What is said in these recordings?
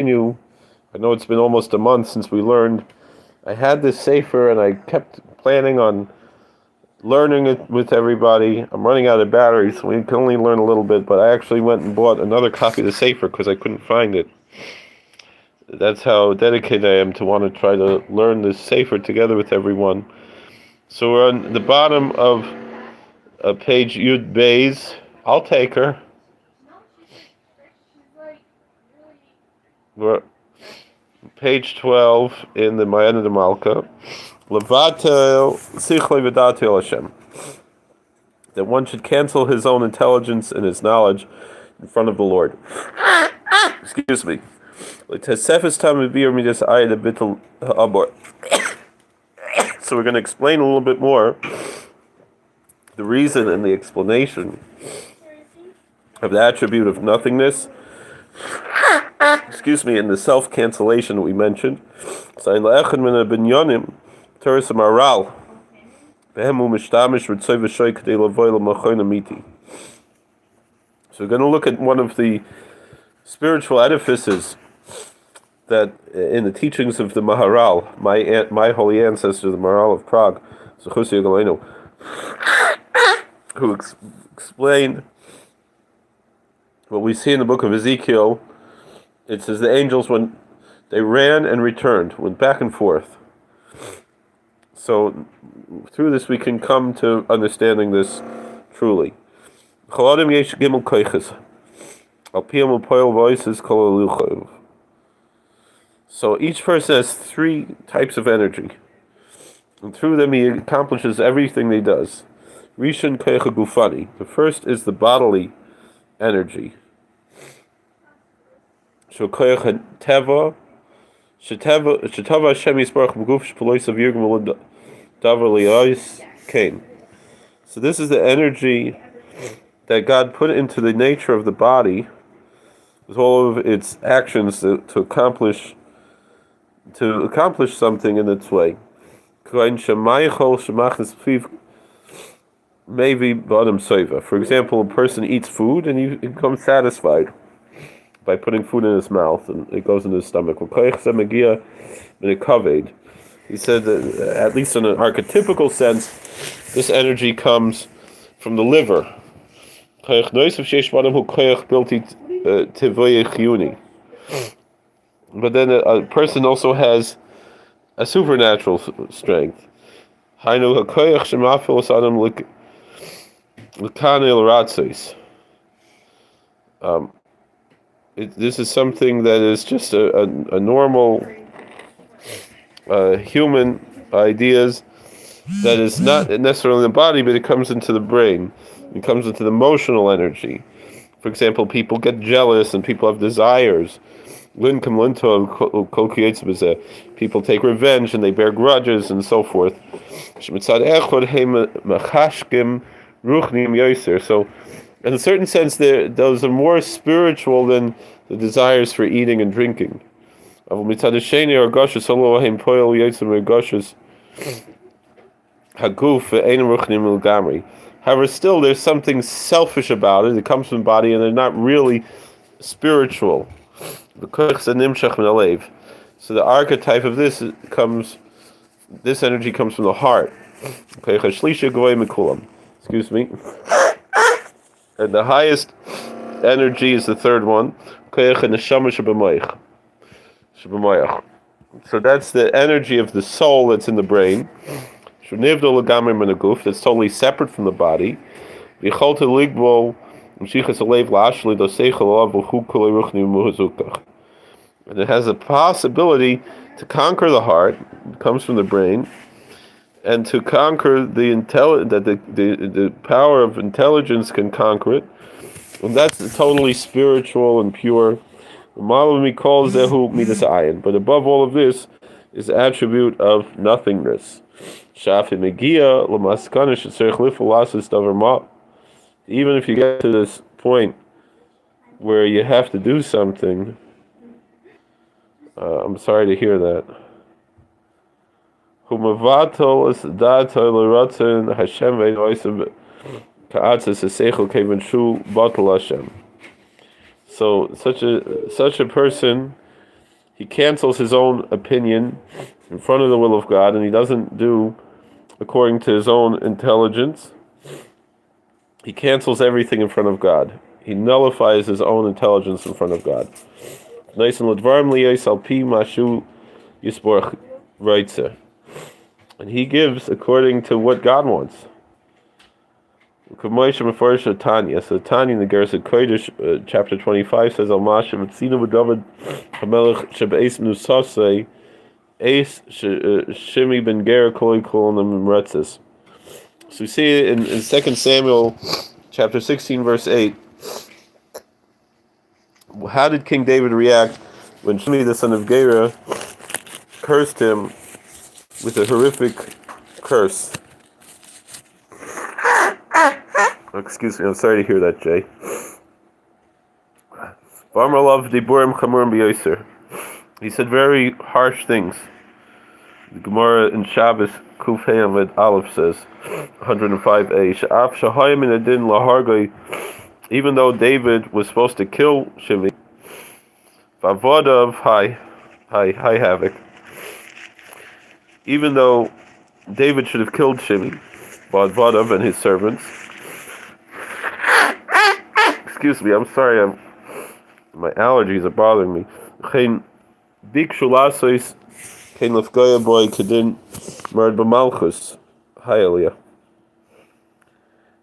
continue. I know it's been almost a month since we learned. I had this Sefer and I kept planning on learning it with everybody. I'm running out of batteries, so we can only learn a little bit, but I actually went and bought another copy of the Sefer because I couldn't find it. That's how dedicated I am to want to try to learn this Sefer together with everyone. So we're on the bottom of page Yud Beis. I'll take her. We're page 12 in the Mayana D'Malka. Levatel sichlei v'datel Hashem. That one should cancel his own intelligence and his knowledge in front of the Lord. Excuse me. So we're going to explain a little bit more the reason and the explanation of the attribute of nothingness. Excuse me, in the self-cancellation that we mentioned. So we're going to look at one of the spiritual edifices that in the teachings of the Maharal, my holy ancestor, the Maharal of Prague, who explained what we see in the book of Ezekiel. It says the angels, when they ran and returned, went back and forth. So through this we can come to understanding this truly. So each person has three types of energy, and through them he accomplishes everything he does. Rishon koicha gufani. The first is the bodily energy. So koicha teva, shetava Hashem yisbarach b'guf shpeloisav yirgum davar liyos came. So this is the energy that God put into the nature of the body, with all of its actions to accomplish something in its way. For example, a person eats food and he becomes satisfied by putting food in his mouth and it goes in his stomach. He said that, at least in an archetypical sense, this energy comes from the liver. But then a person also has a supernatural strength. This is something that is just a normal human ideas that is not necessarily in the body, but it comes into the brain. It comes into the emotional energy. For example, people get jealous and people have desires. People take revenge and they bear grudges and so forth. So, in a certain sense, those are more spiritual than the desires for eating and drinking. However, still there's something selfish about it. It comes from the body and they're not really spiritual. So the archetype of this energy comes from the heart. Excuse me. And the highest energy is the third one. So that's the energy of the soul that's in the brain. That's totally separate from the body. And it has a possibility to conquer the heart. It comes from the brain, and to conquer the power of intelligence can conquer it, and that's totally spiritual and pure. But above all of this is the attribute of nothingness. Even if you get to this point where you have to do something, I'm sorry to hear that. So such a person he cancels his own opinion in front of the will of God, and he doesn't do according to his own intelligence. He cancels everything in front of God. He nullifies his own intelligence in front of God. And he gives according to what God wants. So Tanya in the Gersa Kodesh, chapter 25 says, Al Masha V'tzina B'David HaMelech Shebe'es Nusasei Eis Shimi Ben Ger Kol Kol Nemretzes. So we see it in 2 Samuel chapter 16 verse 8. How did King David react when Shimi the son of Gera cursed him with a horrific curse? Excuse me, I'm sorry to hear that, Jay. He said very harsh things. The Gemara in Shabbos Kuf Hey Amid Aleph says 105a. Even though David was supposed to kill Shimi, hi Havoc. Even though David should have killed Shimi, Vadav and his servants. Excuse me, I'm sorry. My allergies are bothering me.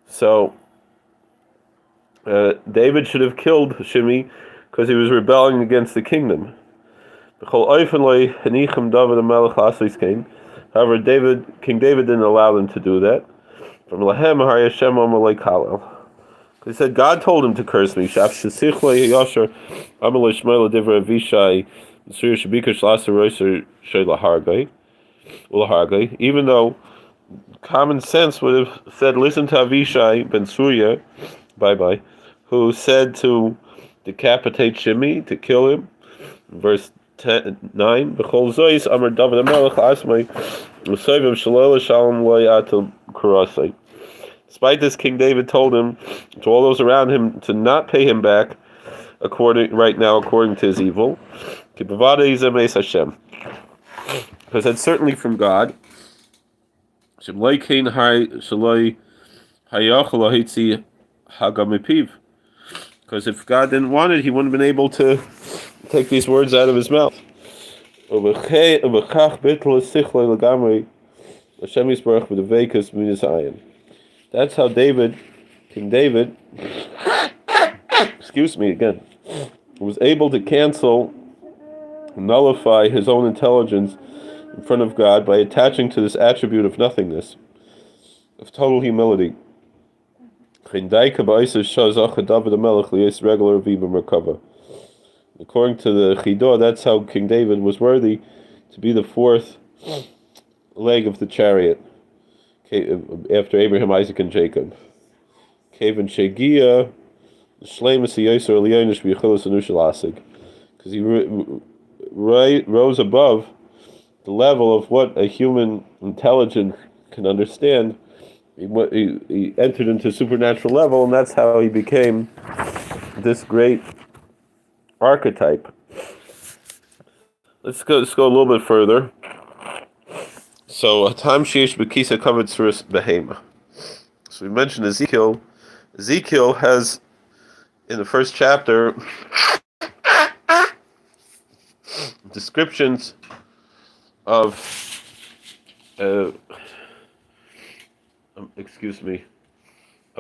So David should have killed Shimi because he was rebelling against the kingdom. However, King David didn't allow them to do that. From Lahem Hashem Amalei Kalel. He said, God told him to curse me. Even though common sense would have said, listen to Avishai ben Surya, who said to decapitate Shimi, to kill him. Verse 9, despite this, King David told him, to all those around him, to not pay him back according to his evil. Because that's certainly from God. Because if God didn't want it, he wouldn't have been able to take these words out of his mouth. That's how King David, was able to nullify his own intelligence in front of God by attaching to this attribute of nothingness, of total humility. According to the Chidah, that's how King David was worthy to be the fourth leg of the chariot after Abraham, Isaac, and Jacob. Because he rose above the level of what a human intelligence can understand. He entered into supernatural level, and that's how he became this great archetype. Let's go a little bit further. So, Tam Sheish Bekisa covered Suras Behema. So we mentioned Ezekiel. Ezekiel has, in the first chapter, descriptions of, of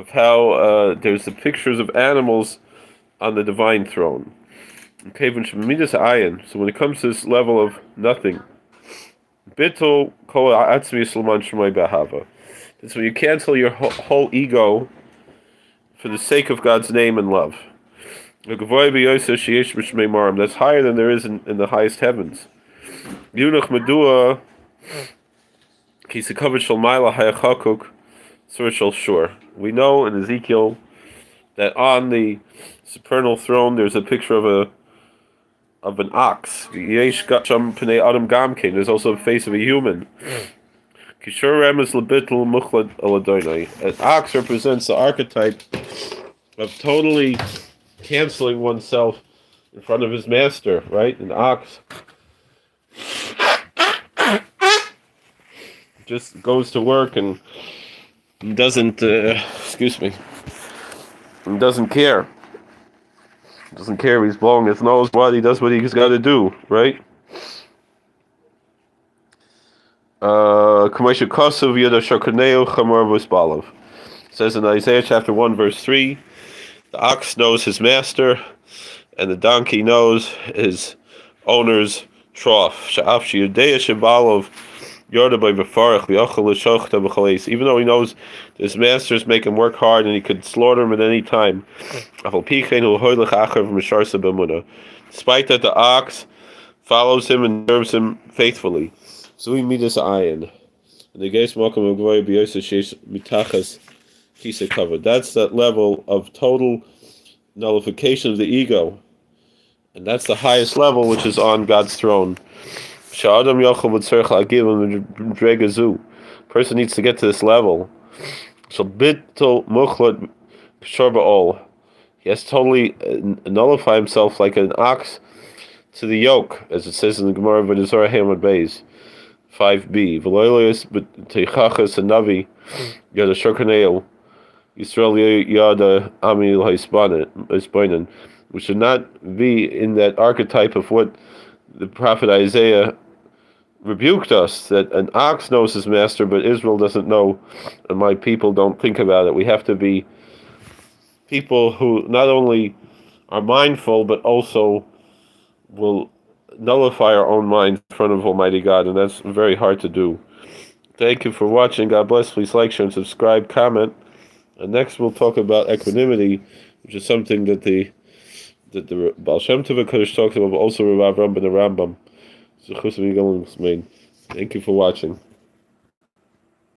how there's the pictures of animals on the divine throne. Okay, so when it comes to this level of nothing, bittul kol atzmi shloman shmai behava. That's when you cancel your whole ego for the sake of God's name and love. That's higher than there is in the highest heavens. Yunach medua kisakavit shalmaila hayachakuk surshal shur. We know in Ezekiel that on the supernal throne there's a picture of an ox. There's also a face of a human. An ox represents the archetype of totally canceling oneself in front of his master, right? An ox just goes to work and doesn't, doesn't care. Doesn't care if he's blowing his nose. What he does, what he's got to do, right? Says in Isaiah chapter 1 verse 3, the ox knows his master, and the donkey knows his owner's trough. Even though he knows his masters make him work hard and he could slaughter him at any time. Despite that, the ox follows him and serves him faithfully. So we meet this ayin. That's that level of total nullification of the ego. And that's the highest level, which is on God's throne. Person needs to get to this level. So he has to totally nullify himself like an ox to the yoke, as it says in the Gemara of V'nizorah Hamad Beis 5b. V'loylius b'teichachas and navi yada shokaneo Yisrael yada amil haisbanen. We should not be in that archetype of what the prophet Isaiah rebuked us, that an ox knows his master, but Israel doesn't know, and my people don't think about it. We have to be people who not only are mindful, but also will nullify our own mind in front of Almighty God, and that's very hard to do. Thank you for watching. God bless. Please like, share, and subscribe, comment. And next we'll talk about equanimity, which is something that the Baal Shem Tov HaKadosh talks about, but also Rabbi Rambam and the Rambam. Thank you for watching.